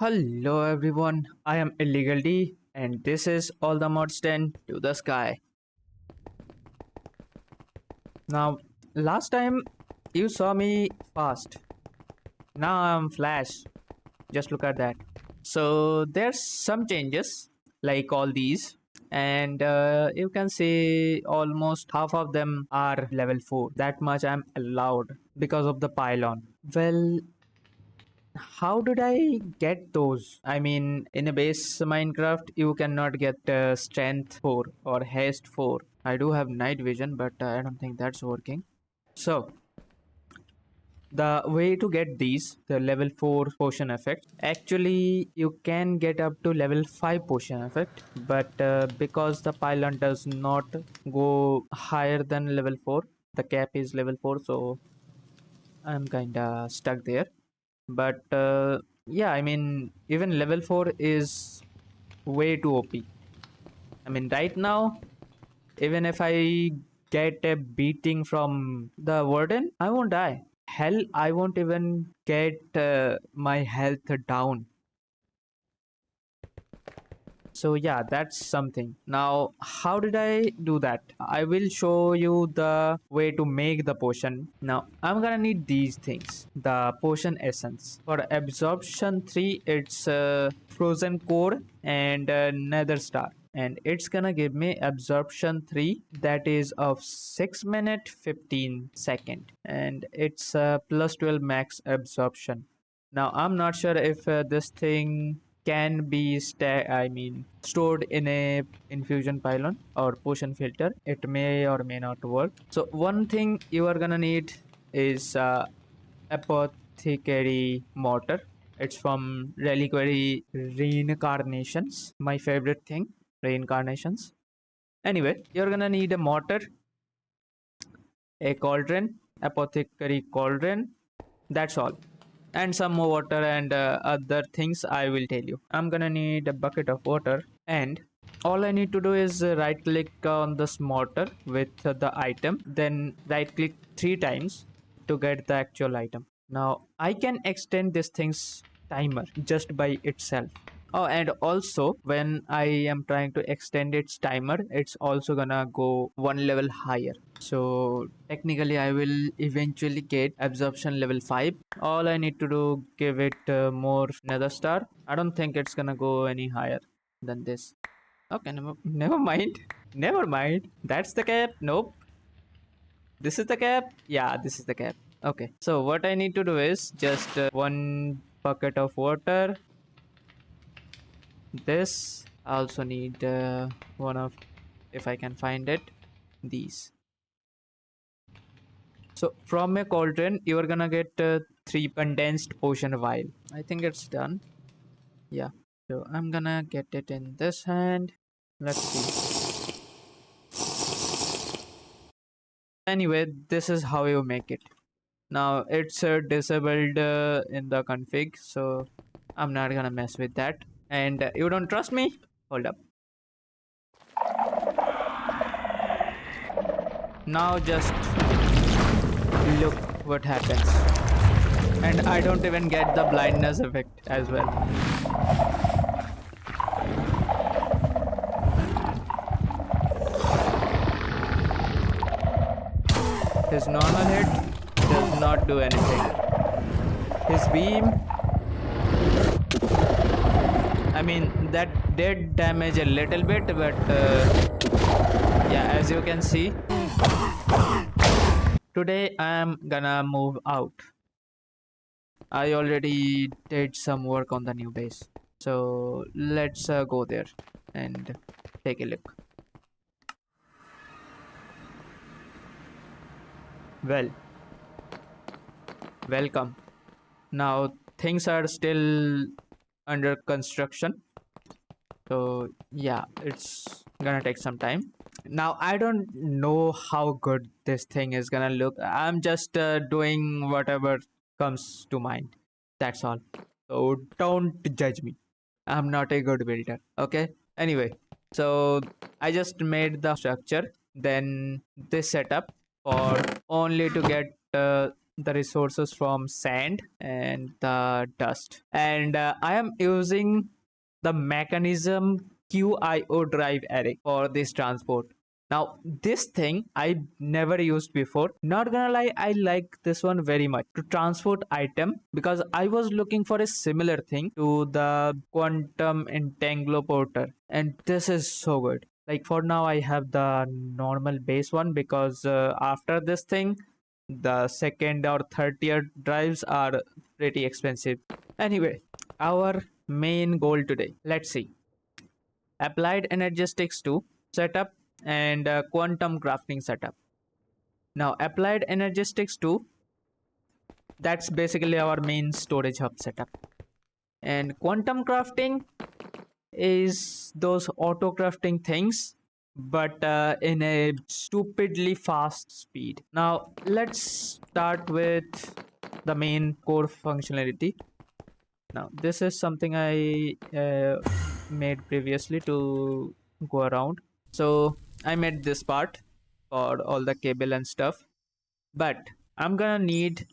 Hello everyone, I am Illegal D and this is all the mods 10 to the sky. Now, last time you saw me fast. Now I'm flash. Just look at that. So there's some changes like all these, and you can see almost half of them are level 4. That much I'm allowed because of the pylon. Well, how did I get those? I mean, in a base Minecraft, you cannot get strength 4 or haste 4. I do have night vision, but I don't think that's working. So, the way to get these, the level 4 potion effect, actually you can get up to level 5 potion effect, but because the pylon does not go higher than level 4, the cap is level 4, so I'm kinda stuck there. But yeah, I mean, even level 4 is way too OP. I mean, right now, even if I get a beating from the warden, I won't die. Hell, I won't even get my health down. So yeah, that's something. Now, how did I do that? I will show you the way to make the potion. Now, I'm gonna need these things. The potion essence. For absorption 3, it's frozen core and nether star. And it's gonna give me absorption 3 that is of 6 minute 15 second. And it's plus 12 max absorption. Now, I'm not sure if this thing can be stored in a infusion pylon or potion filter. It may or may not work. So one thing you are gonna need is apothecary mortar. It's from reliquary reincarnations, my favorite thing, reincarnations. Anyway, you're gonna need a mortar, a cauldron, apothecary cauldron, that's all, and some more water and other things I will tell you. I'm gonna need a bucket of water, and all I need to do is right click on this mortar with the item, then right click 3 times to get the actual item. Now I can extend this thing's timer just by itself. Oh, and also when I am trying to extend its timer, it's also gonna go one level higher. So technically I will eventually get absorption level 5. All I need to do, give it more nether star. I don't think it's gonna go any higher than this. Okay, never mind. Never mind. That's the cap. Nope. This is the cap. Yeah, this is the cap. Okay, so what I need to do is just one bucket of water. This I also need one of, if I can find it, these. So from a cauldron you are gonna get 3 condensed potion vial. I think it's done. Yeah, so I'm gonna get it in this hand. Let's see. Anyway, this is how you make it. Now it's disabled in the config, so I'm not gonna mess with that. And you don't trust me? Hold up. Now just look what happens. And I don't even get the blindness effect as well. His normal hit does not do anything. His beam, I mean, that did damage a little bit, but yeah, as you can see, today I am gonna move out. I already did some work on the new base, so let's go there and take a look. Well, welcome. Now things are still under construction, so yeah, it's gonna take some time. Now I don't know how good this thing is gonna look. I'm just doing whatever comes to mind, that's all. So don't judge me, I'm not a good builder, okay? Anyway, So I just made the structure, then this setup for only to get the resources from sand and the dust. And I am using the mechanism QIO drive array for this transport. Now, this thing I never used before. Not gonna lie, I like this one very much to transport item because I was looking for a similar thing to the quantum entangloporter, and this is so good. Like for now, I have the normal base one because after this thing, the second or third tier drives are pretty expensive. Anyway, our main goal today. Let's see. Applied energetics 2 setup and quantum crafting setup. Now, applied energetics 2, that's basically our main storage hub setup. And quantum crafting is those auto crafting things, but in a stupidly fast speed. Now, let's start with the main core functionality. Now, this is something I made previously to go around. So I made this part for all the cable and stuff, but I'm gonna need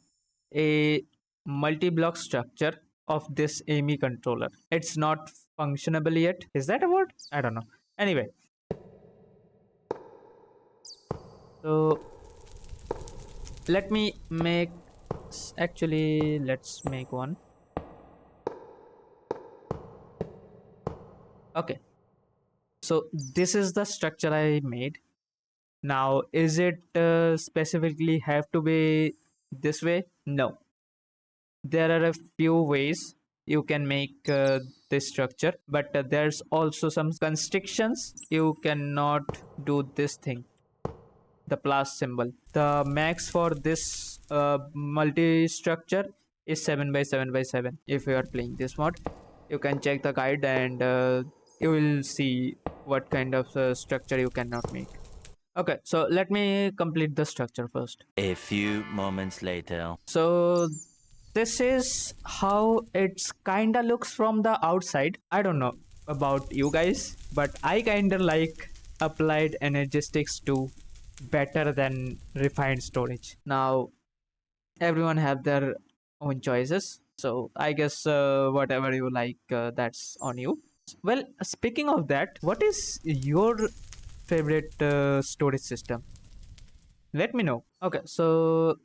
a multi-block structure of this AMI controller. It's not functionable yet. Is that a word? I don't know. Anyway, so let me make, actually let's make one. Okay, so this is the structure I made. Now, is it specifically have to be this way? No. There are a few ways you can make this structure, but there's also some constrictions. You cannot do this thing, the plus symbol. The max for this multi-structure is 7 by 7 by 7. If you are playing this mod, you can check the guide and you will see what kind of structure you cannot make. Okay, so let me complete the structure first. A few moments later. So this is how it's kinda looks from the outside. I don't know about you guys, but I kinda like applied energetics 2 better than refined storage. Now everyone have their own choices, so I guess whatever you like, that's on you. Well, speaking of that, what is your favorite storage system? Let me know. Okay, so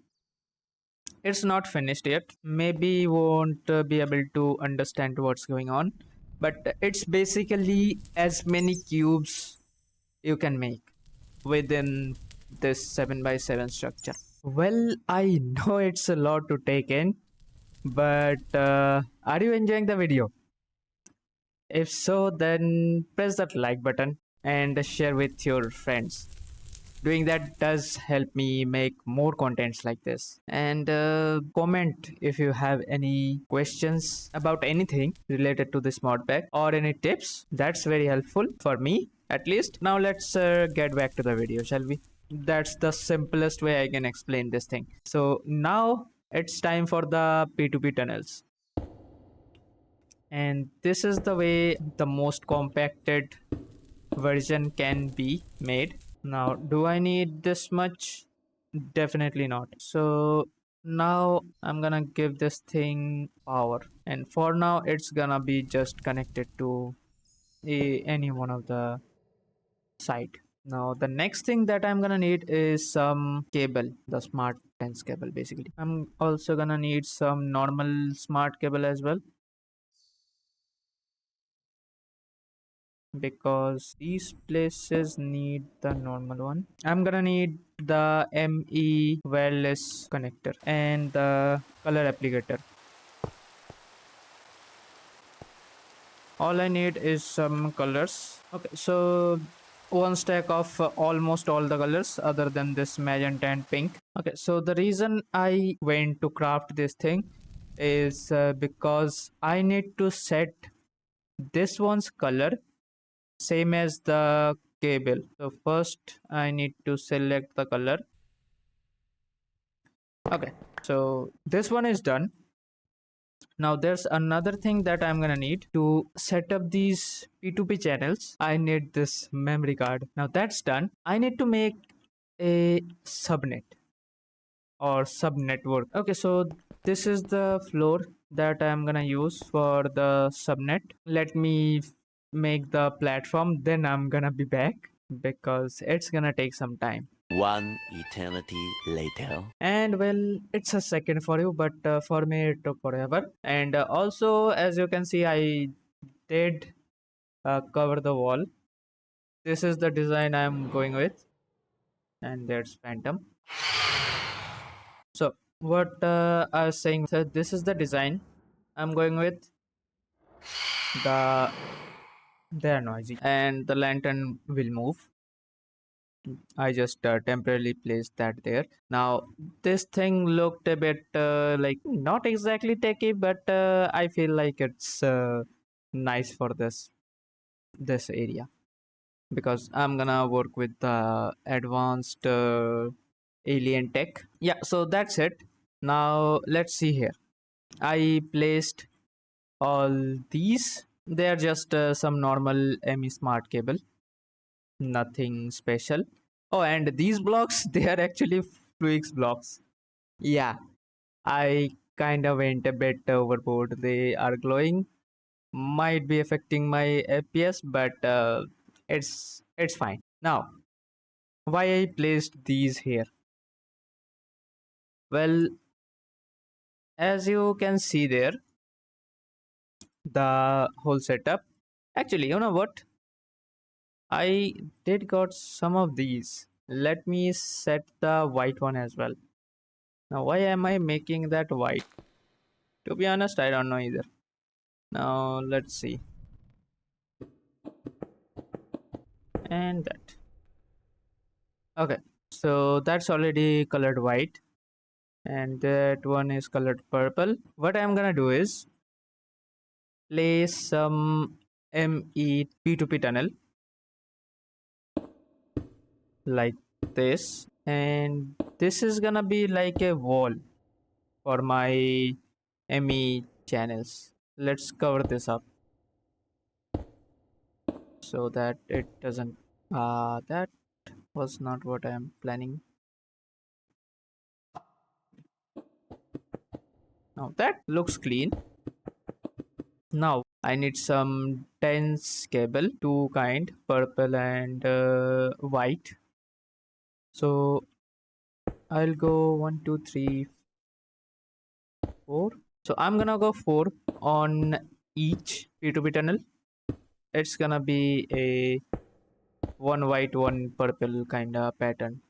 it's not finished yet. Maybe you won't be able to understand what's going on, but it's basically as many cubes you can make within this 7 by 7 structure. Well, I know it's a lot to take in, but are you enjoying the video? If so, then press that like button and share with your friends. Doing that does help me make more contents like this. And comment if you have any questions about anything related to this mod pack or any tips. That's very helpful for me, at least. Now let's get back to the video, shall we? That's the simplest way I can explain this thing. So now it's time for the P2P tunnels. And this is the way the most compacted version can be made. Now, do I need this much? Definitely not. So now I'm gonna give this thing power, and for now it's gonna be just connected to any one of the site. Now the next thing that I'm gonna need is some cable, the smart tense cable basically. I'm also gonna need some normal smart cable as well, because these places need the normal one. I'm gonna need the ME wireless connector and the color applicator. All I need is some colors. Okay, so one stack of almost all the colors other than this magenta and pink. Okay, so the reason I went to craft this thing is because I need to set this one's color same as the cable. So first I need to select the color. Okay, so this one is done. Now there's another thing that I'm gonna need to set up these P2P channels. I need this memory card. Now that's done. I need to make a subnet or subnetwork. Okay, so this is the floor that I'm gonna use for the subnet. Let me make the platform, then I'm gonna be back because it's gonna take some time. One eternity later. And well, it's a second for you, but for me it took forever. And also, as you can see, I did cover the wall. This is the design I'm going with, and there's phantom. So what I was saying, so this is the design I'm going with. They're noisy, and the lantern will move. I just temporarily placed that there. Now this thing looked a bit like not exactly techy, but I feel like it's nice for this area because I'm gonna work with the advanced alien tech. Yeah, so that's it. Now let's see here. I placed all these. They're just some normal ME smart cable, nothing special. Oh, and these blocks, they are actually Fluix blocks. Yeah, I kind of went a bit overboard. They are glowing, might be affecting my FPS, but it's fine. Now, why I placed these here? Well, as you can see there, the whole setup. Actually, you know what? I did got some of these. Let me set the white one as well. Now, why am I making that white? To be honest, I don't know either. Now, let's see. And that. Okay, so that's already colored white. And that one is colored purple. What I'm gonna do is place some ME P2P tunnel like this. And this is gonna be like a wall for my ME channels. Let's cover this up so that it doesn't. That was not what I am planning. Now that looks clean. Now I need some dense cable, two kind, purple and white. So I'll go 1, 2, 3, 4. So I'm gonna go 4 on each P2P tunnel. It's gonna be a one white, one purple kind of pattern.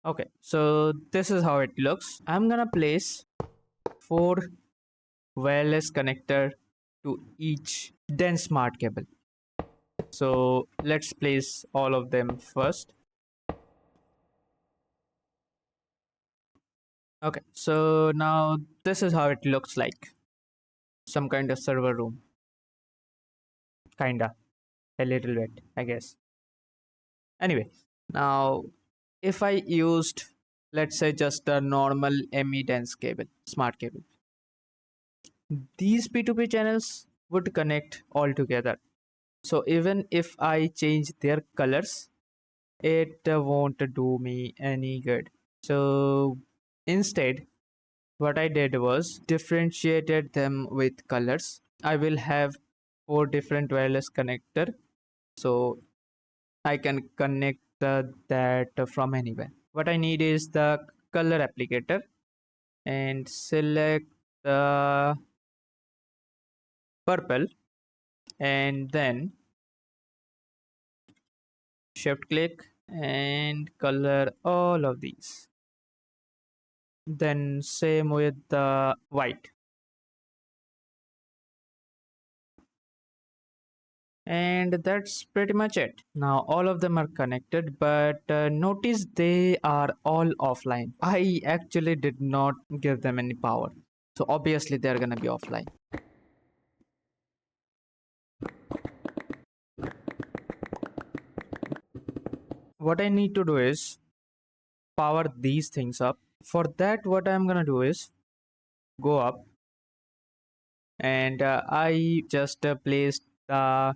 Okay, so this is how it looks. I'm gonna place 4 wireless connector to each dense smart cable. So let's place all of them first. Okay, so now this is how it looks like. Some kind of server room. Kinda. A little bit, I guess. Anyway, now if I used, let's say, just a normal ME dense cable, smart cable, these P2P channels would connect all together. So even if I change their colors, it won't do me any good. So instead, what I did was differentiated them with colors. I will have 4 different wireless connector, so I can connect that from anywhere. What I need is the color applicator and select the purple and then shift click and color all of these. Then same with the white. And that's pretty much it. Now all of them are connected, but notice they are all offline. I actually did not give them any power, so obviously they're gonna be offline. What I need to do is power these things up. For that, what I'm gonna do is go up, and I just placed the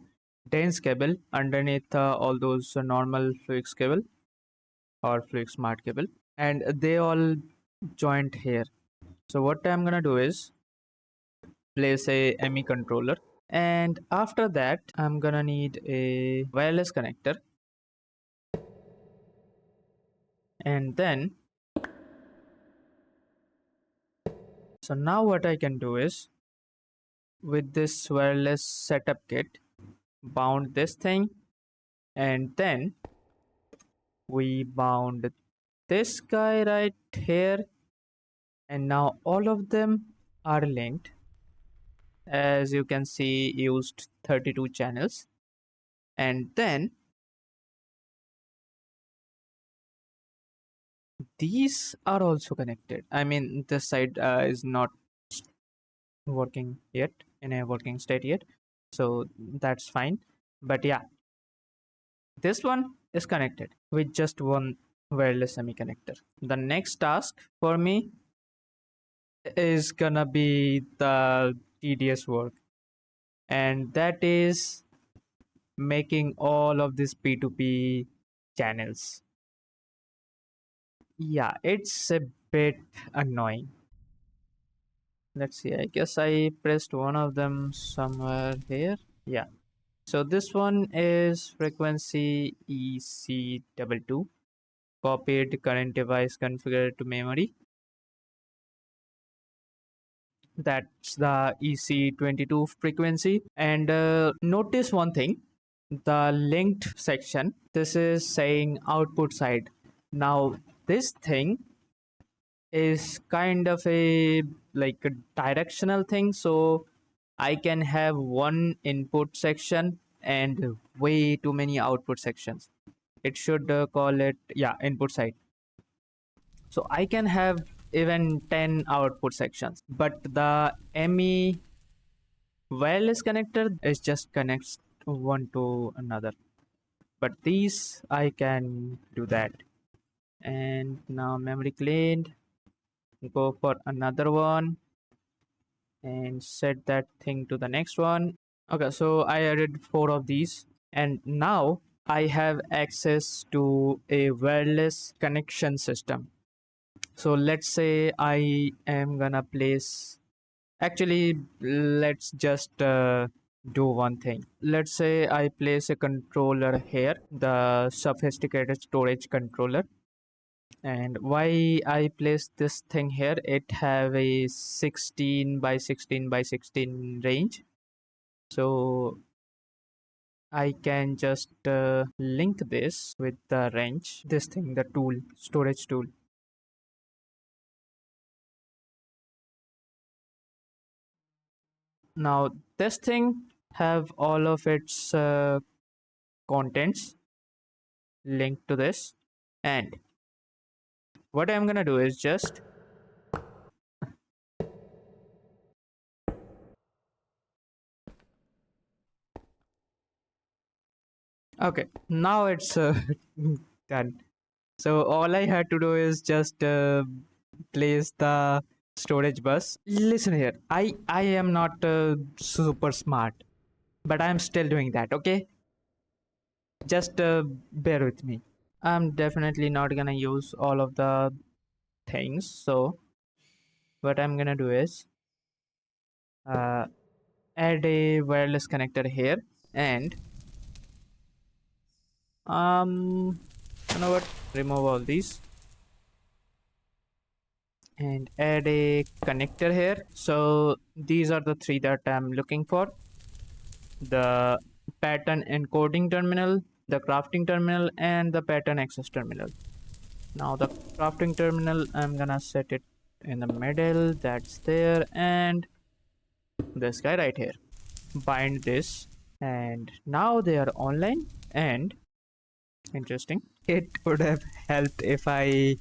dense cable underneath all those normal Fluix cable or Fluix Smart cable, and they all joined here. So what I'm gonna do is place a ME controller, and after that I'm gonna need a wireless connector, and then so now what I can do is with this wireless setup kit bound this thing, and then we bound this guy right here, and now all of them are linked. As you can see, used 32 channels, and then these are also connected. I mean, this side is not working yet, in a working state yet, so that's fine. But yeah, this one is connected with just one wireless semi-connector. The next task for me is gonna be the tedious work, and that is making all of these P2P channels. Yeah, it's a bit annoying. Let's see, I guess I pressed one of them somewhere here. Yeah, so this one is frequency EC22, copied current device configured to memory. That's the EC22 frequency. And notice one thing, the linked section, this is saying output side. Now this thing is kind of a like a directional thing, so I can have one input section and way too many output sections. It should call it, yeah, input side. So I can have even 10 output sections, but the ME wireless connector is just connects one to another. But these I can do that. And now memory cleaned, go for another one and set that thing to the next one. Okay, so I added 4 of these, and now I have access to a wireless connection system. So let's say I am gonna place, actually let's just do one thing. Let's say I place a controller here, the sophisticated storage controller. And why I place this thing here, it have a 16 by 16 by 16 range, so I can just link this with the wrench, this thing, the tool, storage tool. Now this thing have all of its contents linked to this, and what I'm gonna do is just okay, now it's done. So all I had to do is just place the storage bus. Listen here, I am not super smart, but I'm still doing that. Okay, just bear with me. I'm definitely not gonna use all of the things. So what I'm gonna do is uh, add a wireless connector here, and you know what? Remove all these and add a connector here. So these are the 3 that I'm looking for: the pattern encoding terminal, the crafting terminal, and the pattern access terminal. Now the crafting terminal, I'm gonna set it in the middle, that's there, and this guy right here. Bind this, and now they are online. And interesting, it would have helped if I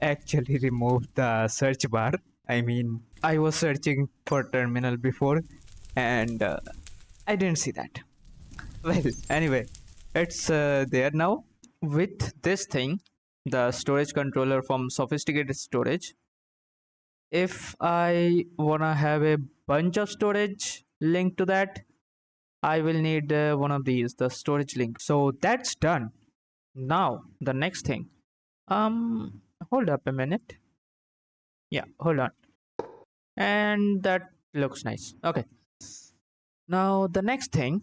actually removed the search bar. I mean, I was searching for terminal before, and I didn't see that. Well, anyway, it's there now. With this thing, the storage controller from Sophisticated Storage, If I wanna have a bunch of storage linked to that, I will need one of these, the storage link. So that's done. Now the next thing. Hold up a minute. Yeah, hold on. And that looks nice. Okay. Now the next thing.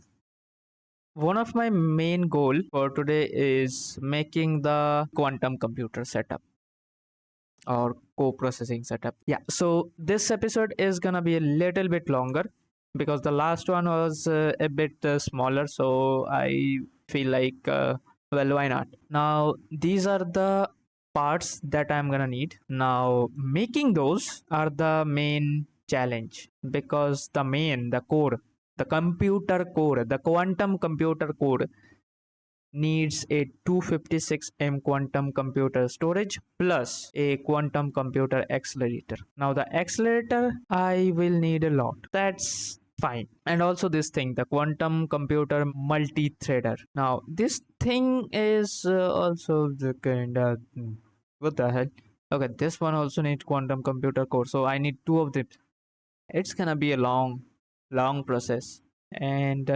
One of my main goal for today is making the quantum computer setup or co-processing setup. Yeah, so this episode is gonna be a little bit longer because the last one was a bit smaller, so I feel like well, why not? Now these are the parts that I'm gonna need. Now making those are the main challenge because the core, the computer core, the quantum computer core needs a 256M quantum computer storage plus a quantum computer accelerator. Now the accelerator I will need a lot. That's fine. And also this thing, the quantum computer multi-threader. Now this thing is also the kind of what the hell? Okay, this one also needs quantum computer core. So I need two of them. It's gonna be a long process. And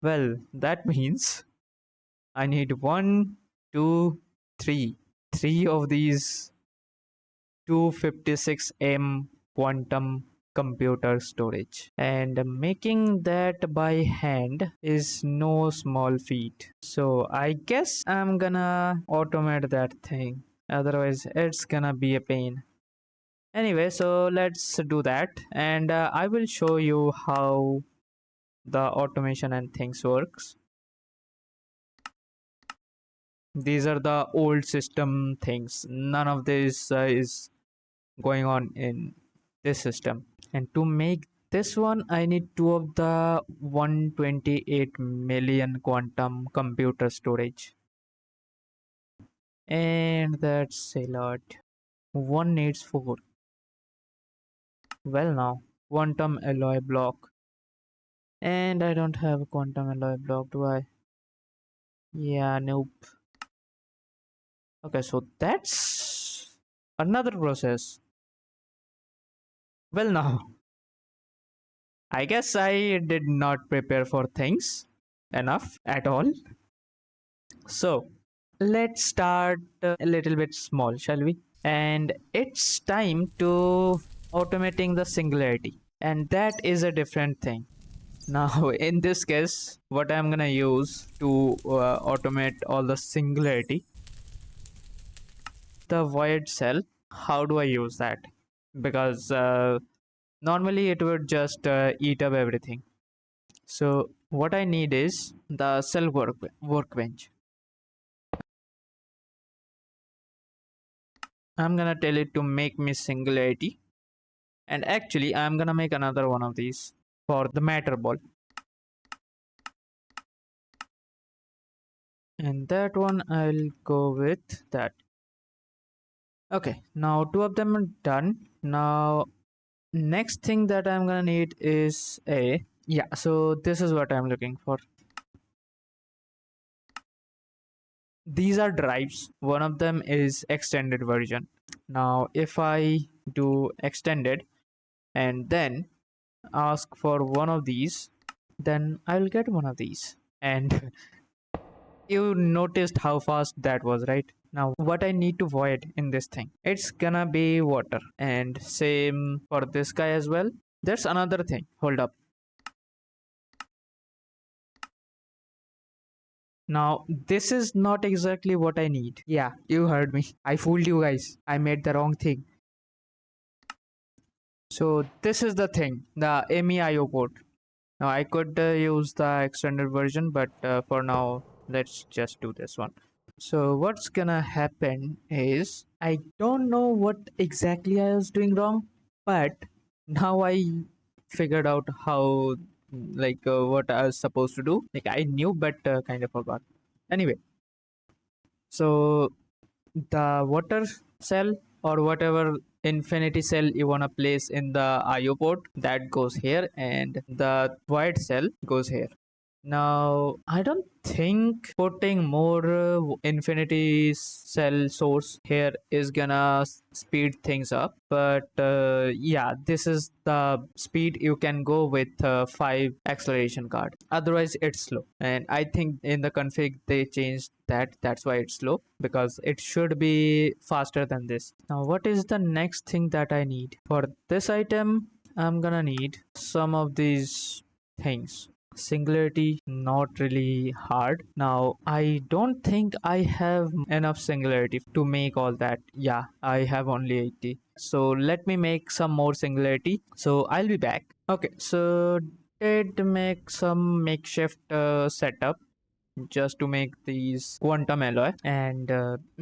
well, that means I need one, two, three. Three of these 256M quantum computer storage. And making that by hand is no small feat. So I guess I'm gonna automate that thing. Otherwise, it's gonna be a pain. Anyway, so let's do that. And I will show you how the automation and things works. These are the old system things. None of this is going on in this system. And to make this one, I need two of the 128 million quantum computer storage. And that's a lot. One needs four. Well, now, quantum alloy block. And I don't have a quantum alloy block, do I? Yeah, nope. Okay, so that's another process. Well, now, I guess I did not prepare for things enough at all. So, let's start a little bit small, shall we? And it's time to automating the singularity. And that is a different thing. Now, in this case, what I'm gonna use to automate all the singularity, the void cell. How do I use that? Because normally it would just eat up everything. So what I need is the cell workbench. I'm gonna tell it to make me singularity, and actually I'm gonna make another one of these for the matter ball, and that one I'll go with that. Okay, now two of them are done. Now next thing that I'm gonna need is a, yeah, so this is what I'm looking for. These are drives. One of them is extended version. Now if I do extended and then ask for one of these, then I'll get one of these. And you noticed how fast that was, right? Now what I need to void in this thing, it's gonna be water, and same for this guy as well. There's another thing, hold up. Now this is not exactly what I need. Yeah, you heard me. I fooled you guys. I made the wrong thing. So this is the thing, the MEIO port. Now I could use the extended version, but for now let's just do this one. So what's gonna happen is, I don't know what exactly I was doing wrong, but now I figured out how, like what I was supposed to do. Like I knew, but kind of forgot. Anyway, so the water cell or whatever infinity cell you wanna place in the IO port, that goes here, and the void cell goes here. Now, I don't think putting more infinity cell source here is gonna speed things up. But yeah, this is the speed you can go with 5 acceleration card. Otherwise, it's slow. And I think in the config they changed that. That's why it's slow, because it should be faster than this. Now, what is the next thing that I need? For this item, I'm gonna need some of these things. Singularity, not really hard. Now, I don't think I have enough singularity to make all that. Yeah, I have only 80. So let me make some more singularity. So I'll be back. Okay, so did make some makeshift setup just to make these quantum alloy, and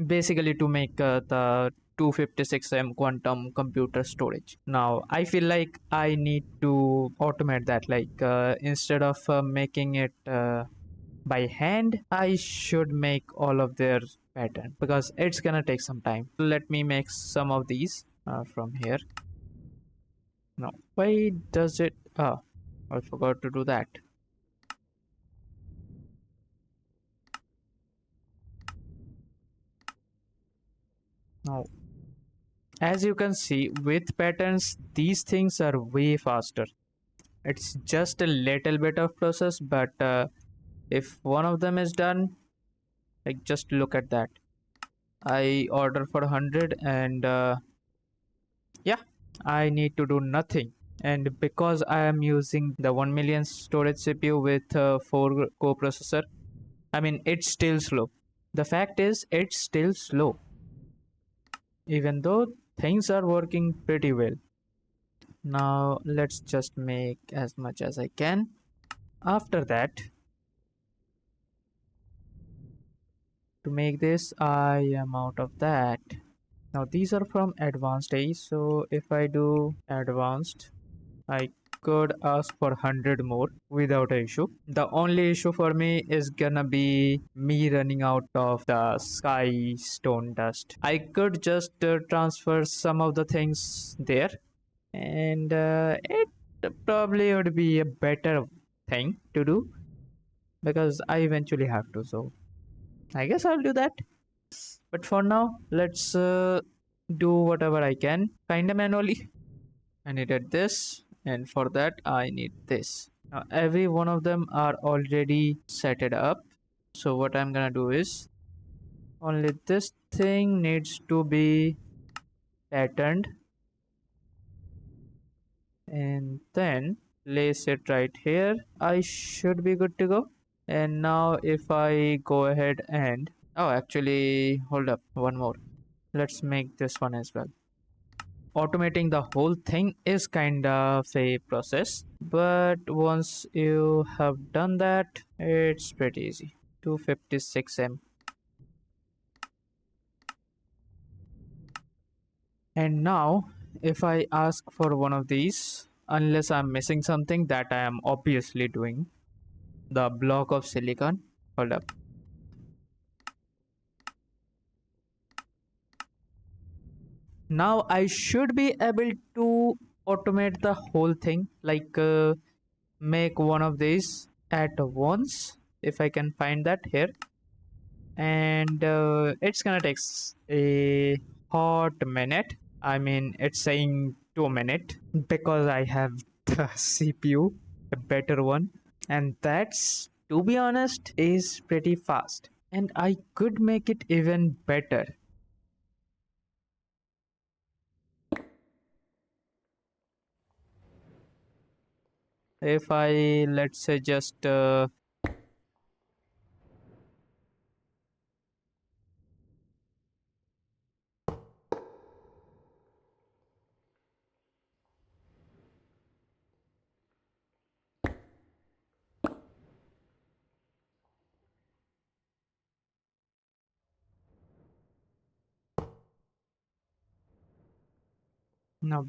basically to make the 256M quantum computer storage. Now I feel like I need to automate that, like instead of making it by hand, I should make all of their pattern, because it's gonna take some time. Let me make some of these from here. Now why does it, oh, I forgot to do that. Now, as you can see, with patterns, these things are way faster. It's just a little bit of process, but if one of them is done, like just look at that. I order for 100 and yeah, I need to do nothing. And because I am using the 1 million storage CPU with 4 core processor, I mean, it's still slow. The fact is, it's still slow, even though things are working pretty well. Now let's just make as much as I can. After that, to make this, I am out of that. Now these are from advanced AE, so if I do advanced, I could ask for 100 more without an issue. The only issue for me is gonna be me running out of the sky stone dust. I could just transfer some of the things there, and it probably would be a better thing to do, because I eventually have to. So I guess I'll do that. But for now, let's do whatever I can, kinda manually. I needed this, and for that, I need this. Now, every one of them are already set it up. So what I'm gonna do is, only this thing needs to be patterned, and then place it right here. I should be good to go. And now if I go ahead and, oh, actually, hold up, one more. Let's make this one as well. Automating the whole thing is kind of a process, but once you have done that, it's pretty easy. 256M. And now if I ask for one of these, unless I'm missing something that I am obviously doing, the block of silicon, hold up. Now I should be able to automate the whole thing, like make one of these at once, if I can find that here. And it's gonna take a hot minute. I mean, it's saying 2 minutes because I have the CPU, a better one, and that's, to be honest, is pretty fast. And I could make it even better. If I, let's say, just now,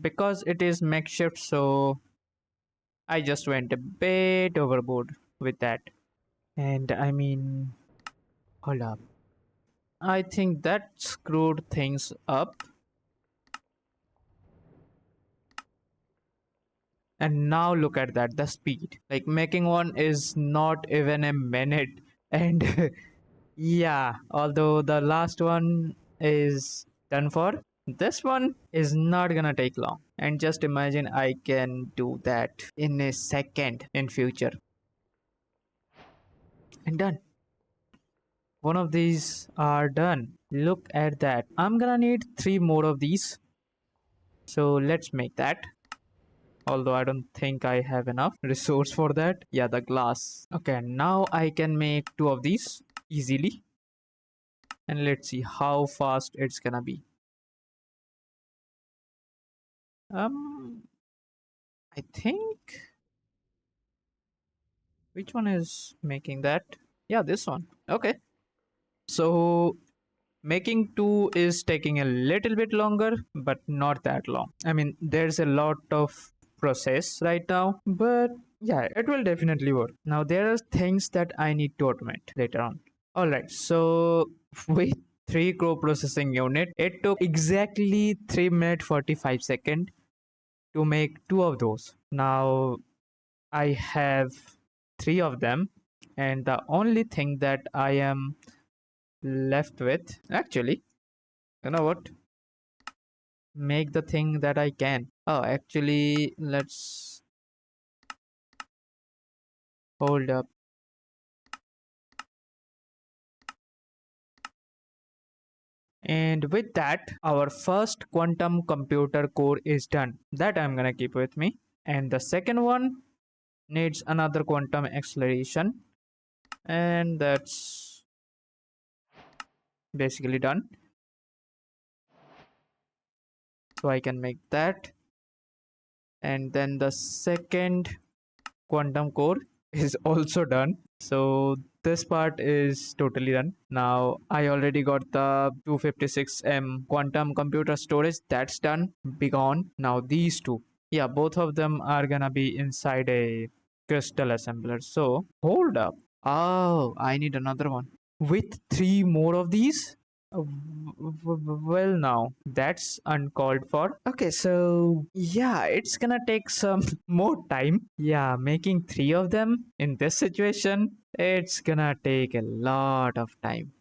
because it is makeshift, so I just went a bit overboard with that. And I mean, hold up. I think that screwed things up. And now look at that, the speed. Like making one is not even a minute. And yeah, although the last one is done for, this one is not gonna take long. And just imagine I can do that in a second in future. And done. One of these are done. Look at that. I'm gonna need 3 more of these. So let's make that. Although I don't think I have enough resource for that. Yeah, the glass. Okay, now I can make 2 of these easily. And let's see how fast it's gonna be. I think which one is making that? Yeah, this one. Okay. So making 2 is taking a little bit longer, but not that long. I mean, there's a lot of process right now, but yeah, it will definitely work. Now, there are things that I need to automate later on. All right, so with 3 core processing unit, it took exactly 3 minutes 45 seconds to make 2 of those. Now, I have 3 of them, and the only thing that I am left with, actually, you know what, make the thing that I can. Oh, actually, let's hold up. And with that, our first quantum computer core is done. That I'm gonna keep with me. And the second one needs another quantum acceleration, and that's basically done. So I can make that. And then the second quantum core is also done. So this part is totally done. Now I already got the 256M quantum computer storage. That's done. Be gone. Now these two. Yeah, both of them are gonna be inside a crystal assembler. So hold up. Oh, I need another one. With 3 more of these? Well, now that's uncalled for. Okay, so yeah, it's gonna take some more time. Yeah, making 3 of them in this situation, it's gonna take a lot of time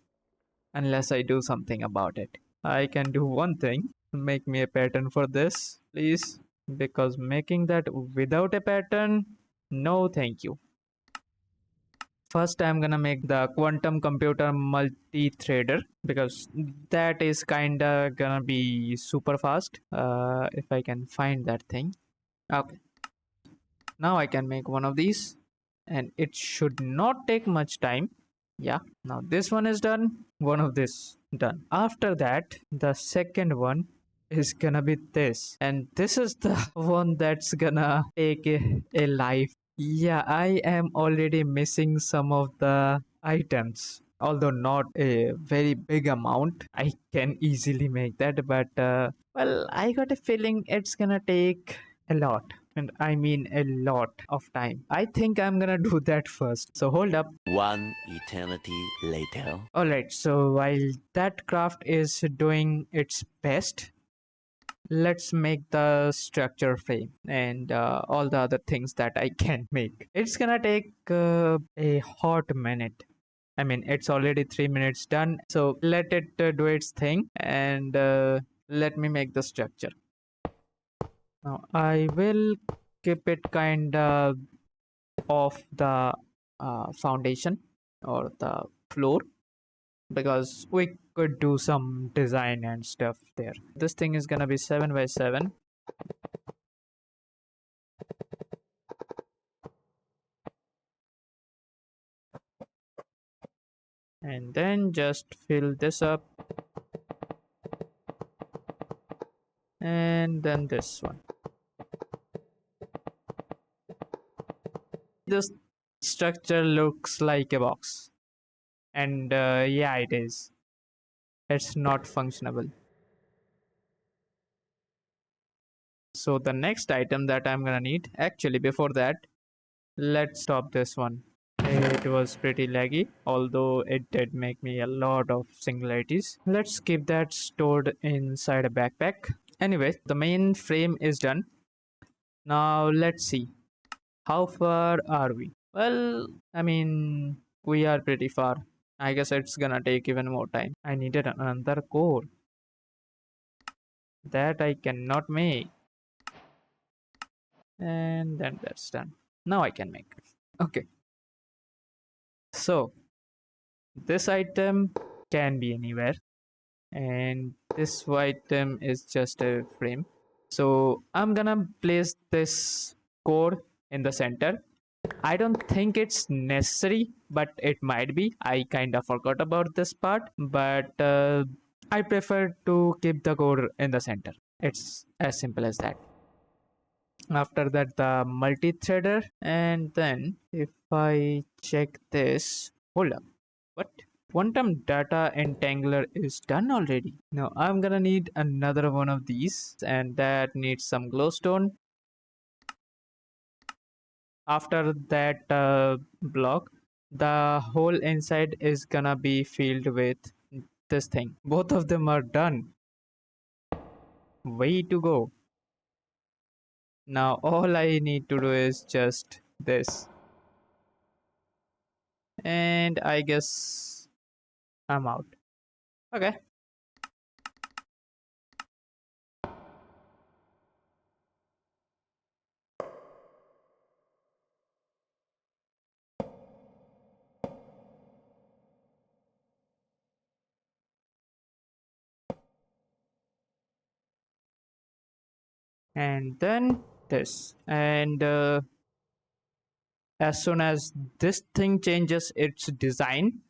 unless I do something about it. I can do one thing, make me a pattern for this, please, because making that without a pattern, no, thank you. First, I'm gonna make the quantum computer multi-threader because that is kinda gonna be super fast. If I can find that thing. Okay, now I can make one of these, and it should not take much time. Yeah, now this one is done. One of this done. After that, the second one is gonna be this, and this is the one that's gonna take a life. Yeah, I am already missing some of the items, although not a very big amount. I can easily make that, but well, I got a feeling it's gonna take a lot. And I mean a lot of time. I think I'm gonna do that first. So hold up. One eternity later. Alright, so while that craft is doing its best, let's make the structure frame and all the other things that I can make. It's gonna take a hot minute. I mean, it's already 3 minutes done, so let it do its thing, and let me make the structure. Now I will keep it kind of off the foundation or the floor because we could do some design and stuff there. This thing is gonna be 7 by 7. And then just fill this up, and then this one. This structure looks like a box, and yeah, it is. It's not functionable. So the next item that I'm gonna need, actually before that, let's stop this one. It was pretty laggy, although it did make me a lot of singularities. Let's keep that stored inside a backpack. Anyway, the main frame is done. Now let's see. How far are we? Well, I mean, we are pretty far. I guess it's gonna take even more time. I needed another core. That I cannot make. And then that's done. Now I can make it. Okay. So, this item can be anywhere. And this item is just a frame. So, I'm gonna place this core in the center. I don't think it's necessary, but it might be. I kind of forgot about this part, but I prefer to keep the core in the center. It's as simple as that. After that, the multi-threader, and then if I check this, hold up, what? Quantum data entangler is done already. Now I'm gonna need another one of these, and that needs some glowstone. After that block, the whole inside is gonna be filled with this thing. Both of them are done. Way to go. Now all I need to do is just this, and I guess I'm out. Okay. And then this, and as soon as this thing changes its design,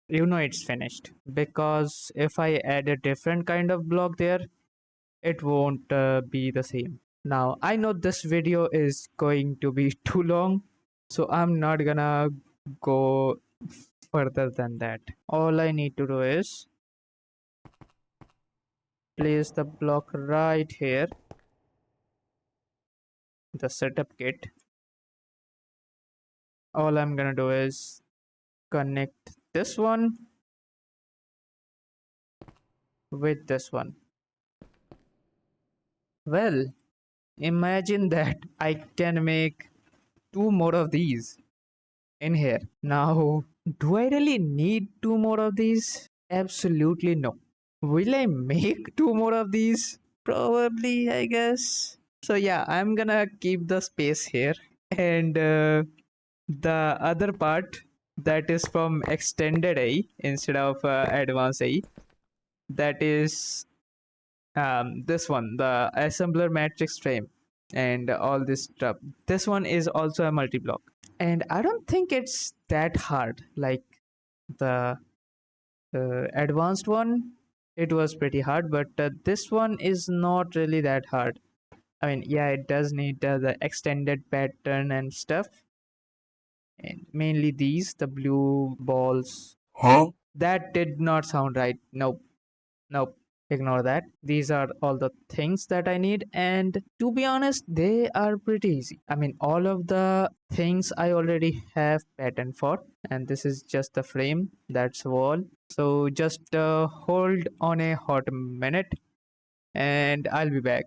you know it's finished, because if I add a different kind of block there, it won't be the same. Now I know this video is going to be too long, so I'm not gonna go further than that. All I need to do is place the block right here, the setup kit. All I'm gonna do is connect this one with this one. Well, imagine that I can make two more of these in here. Now, do I really need two more of these? Absolutely no. Will I make two more of these? Probably, I guess. So yeah, I'm gonna keep the space here, and the other part, that is from extended AE instead of advanced AE, that is this one, the assembler matrix frame, and all this stuff. This one is also a multi-block, and I don't think it's that hard like the advanced one. It was pretty hard, but this one is not really that hard. I mean, yeah, it does need the extended pattern and stuff, and mainly these, the blue balls. Huh? That did not sound right. Nope. Nope, ignore that. These are all the things that I need, and to be honest, they are pretty easy. I mean, all of the things I already have pattern for, and this is just the frame, that's all. So just hold on a hot minute, and I'll be back.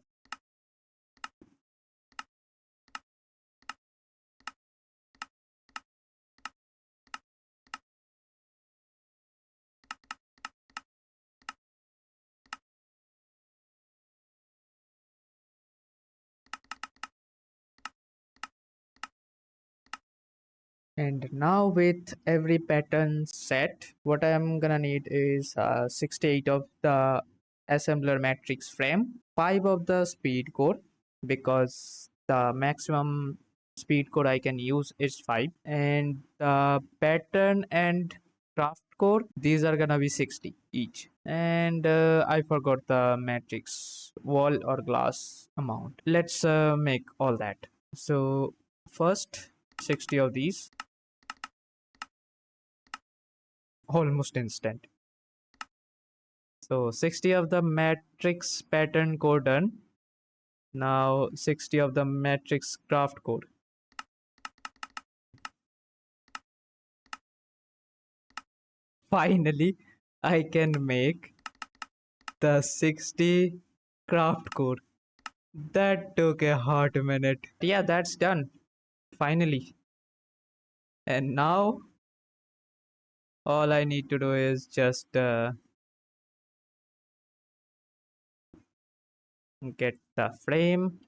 And now with every pattern set, what I'm gonna need is 68 of the assembler matrix frame, 5 of the speed core, because the maximum speed core I can use is 5, and the pattern and craft core, these are gonna be 60 each. And I forgot the matrix wall or glass amount. Let's make all that. So first 60 of these, almost instant. So 60 of the matrix pattern code done. Now 60 of the matrix craft code. Finally, I can make the 60 craft code. That took a hot minute. Yeah, that's done. Finally. And now all I need to do is just get the frame.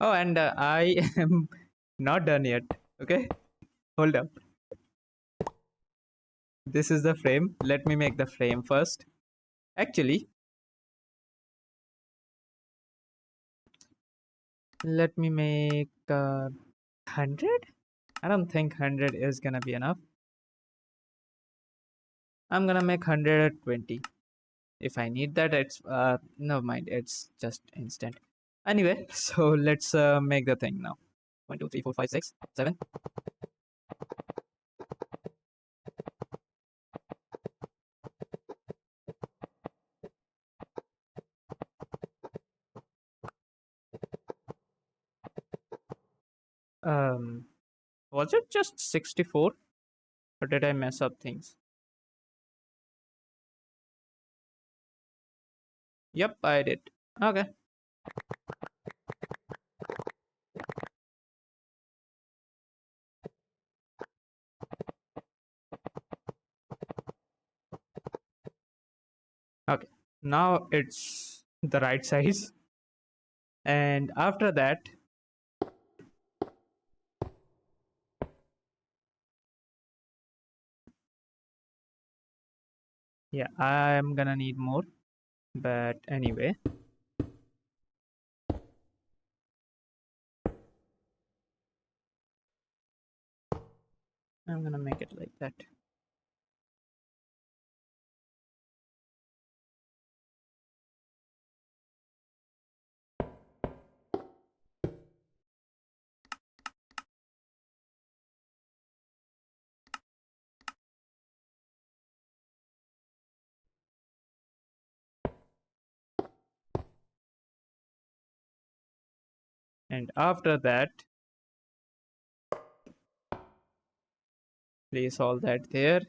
Oh, and I am not done yet. Okay, hold up. This is the frame. Let me make the frame first. Actually, let me make 100. I don't think 100 is gonna be enough. I'm gonna make 120. If I need that, it's never mind. It's just instant. Anyway, so let's make the thing now. 1, 2, 3, 4, 5, 6, 7. Um, was it just 64, or did I mess up things? Yep, I did. Okay. Okay. Now it's the right size. And after that, yeah, I'm gonna need more. But anyway, I'm gonna make it like that. And after that, place all that there.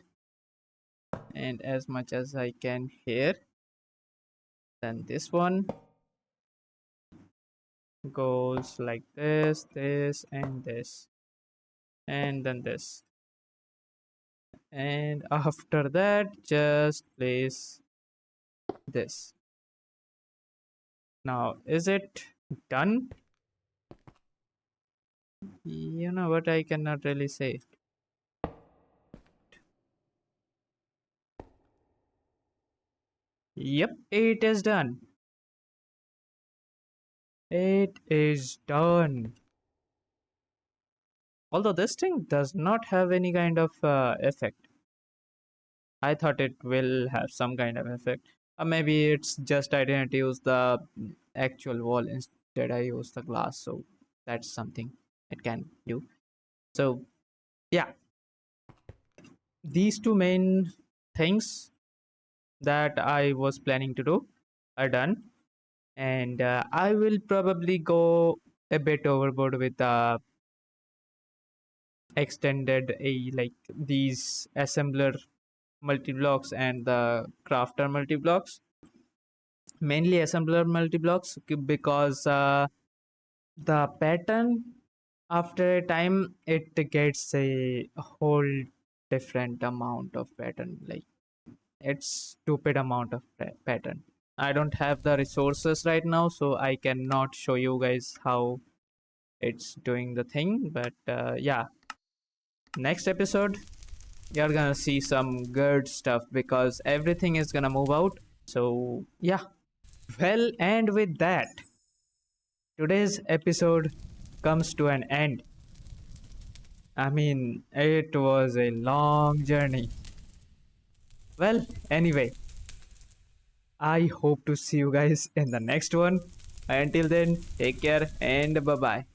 And as much as I can here. Then this one goes like this, this, and this. And then this. And after that, just place this. Now, is it done? You know what, I cannot really say. Yep, it is done. It is done. Although this thing does not have any kind of effect. I thought it will have some kind of effect. Or maybe it's just I didn't use the actual wall, instead I used the glass. So that's something it can do. So yeah, these two main things that I was planning to do are done. And I will probably go a bit overboard with the extended a like these assembler multi-blocks and the crafter multi-blocks, mainly assembler multi-blocks, because the pattern after a time it gets a whole different amount of pattern, like it's stupid amount of pattern. I don't have the resources right now, so I cannot show you guys how it's doing the thing. But yeah, next episode you're gonna see some good stuff because everything is gonna move out. So yeah, well, and with that, today's episode comes to an end. I mean, it was a long journey. Well, anyway, I hope to see you guys in the next one. Until then, take care and bye bye.